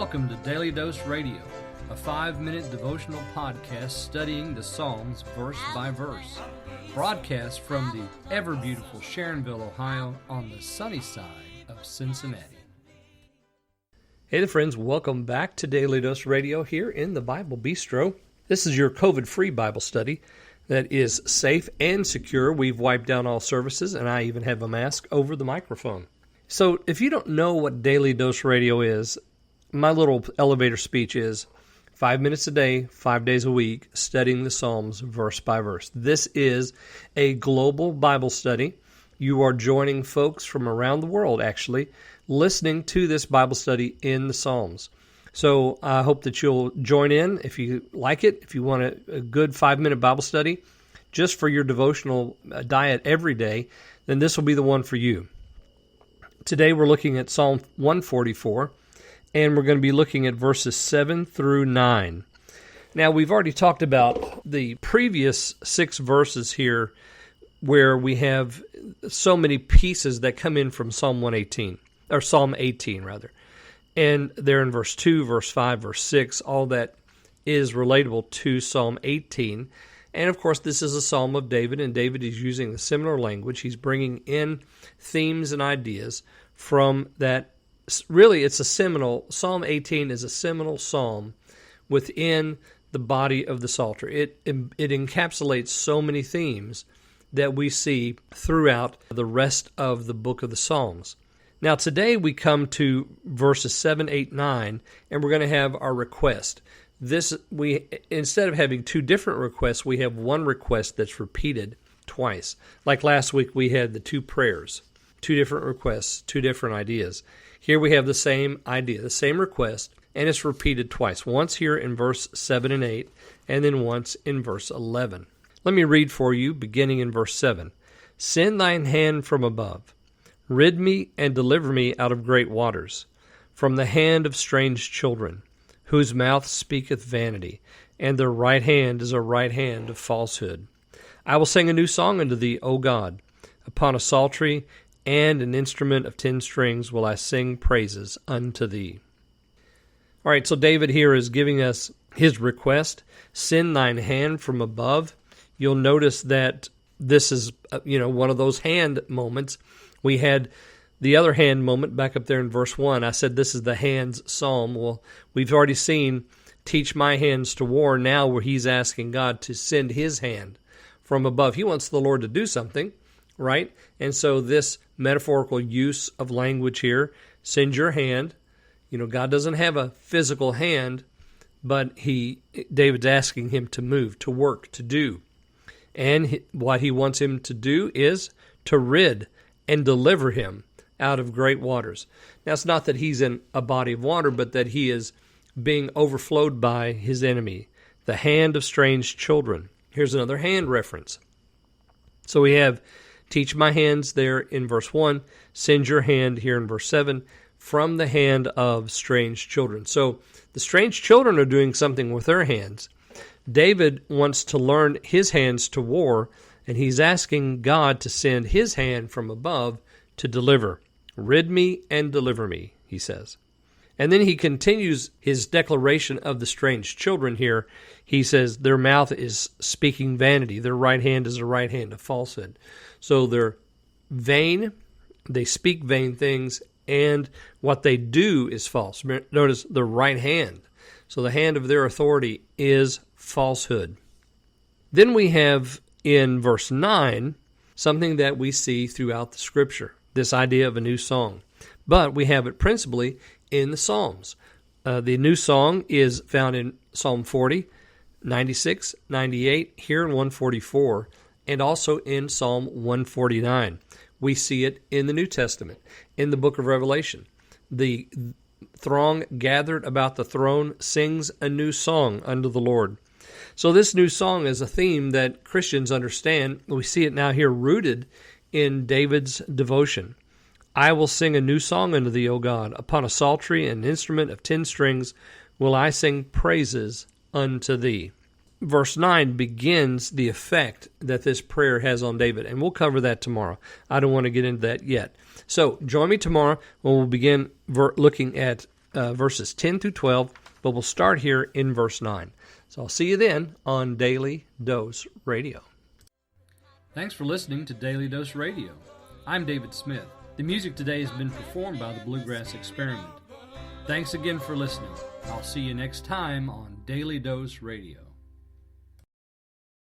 Welcome to Daily Dose Radio, a 5-minute devotional podcast studying the Psalms verse by verse. Broadcast from the ever-beautiful Sharonville, Ohio, on the sunny side of Cincinnati. Hey there, friends. Welcome back to Daily Dose Radio here in the Bible Bistro. This is your COVID-free Bible study that is safe and secure. We've wiped down all services, and I even have a mask over the microphone. So if you don't know what Daily Dose Radio is, my little elevator speech is 5 minutes a day, 5 days a week, studying the Psalms verse by verse. This is a global Bible study. You are joining folks from around the world, actually, listening to this Bible study in the Psalms. So I hope that you'll join in if you like it, if you want a good 5-minute Bible study just for your devotional diet every day, then this will be the one for you. Today we're looking at Psalm 144. And we're going to be looking at verses 7 through 9. Now, we've already talked about the previous 6 verses here where we have so many pieces that come in from Psalm 18. And they're in verse 2, verse 5, verse 6. All that is relatable to Psalm 18. And, of course, this is a psalm of David, and David is using a similar language. He's bringing in themes and ideas from that. Really, it's a seminal, Psalm 18 is a seminal psalm within the body of the Psalter. It encapsulates so many themes that we see throughout the rest of the book of the Psalms. Now, today we come to verses 7, 8, 9, and we're going to have our request. Instead of having 2 different requests, we have one request that's repeated twice. Like last week, we had the 2 prayers, 2 different requests, 2 different ideas. Here we have the same idea, the same request, and it's repeated twice. Once here in verse 7 and 8, and then once in verse 11. Let me read for you, beginning in verse 7. Send thine hand from above. Rid me and deliver me out of great waters, from the hand of strange children, whose mouth speaketh vanity, and their right hand is a right hand of falsehood. I will sing a new song unto thee, O God. Upon a psaltery and an instrument of 10 strings will I sing praises unto thee. All right, so David here is giving us his request, send thine hand from above. You'll notice that this is, one of those hand moments. We had the other hand moment back up there in verse 1. I said this is the hands psalm. Well, we've already seen teach my hands to war now where he's asking God to send his hand from above. He wants the Lord to do something, right? And so this metaphorical use of language here, send your hand. God doesn't have a physical hand, but David's asking him to move, to work, to do. And what he wants him to do is to rid and deliver him out of great waters. Now, it's not that he's in a body of water, but that he is being overflowed by his enemy, the hand of strange children. Here's another hand reference. So we have teach my hands there in verse 1, send your hand here in verse 7, from the hand of strange children. So the strange children are doing something with their hands. David wants to learn his hands to war, and he's asking God to send his hand from above to deliver. Rid me and deliver me, he says. And then he continues his declaration of the strange children here. He says their mouth is speaking vanity. Their right hand is a right hand of falsehood. So they're vain, they speak vain things, and what they do is false. Notice the right hand. So the hand of their authority is falsehood. Then we have in verse 9 something that we see throughout the Scripture, this idea of a new song. But we have it principally in the Psalms. The new song is found in Psalm 40, 96, 98, here in 144, and also in Psalm 149. We see it in the New Testament, in the book of Revelation. The throng gathered about the throne sings a new song unto the Lord. So this new song is a theme that Christians understand. We see it now here rooted in David's devotion. I will sing a new song unto thee, O God. Upon a psaltery and an instrument of 10 strings will I sing praises unto thee. Verse 9 begins the effect that this prayer has on David, and we'll cover that tomorrow. I don't want to get into that yet. So join me tomorrow when we'll begin looking at verses 10 through 12, but we'll start here in verse 9. So I'll see you then on Daily Dose Radio. Thanks for listening to Daily Dose Radio. I'm David Smith. The music today has been performed by the Bluegrass Experiment. Thanks again for listening. I'll see you next time on Daily Dose Radio.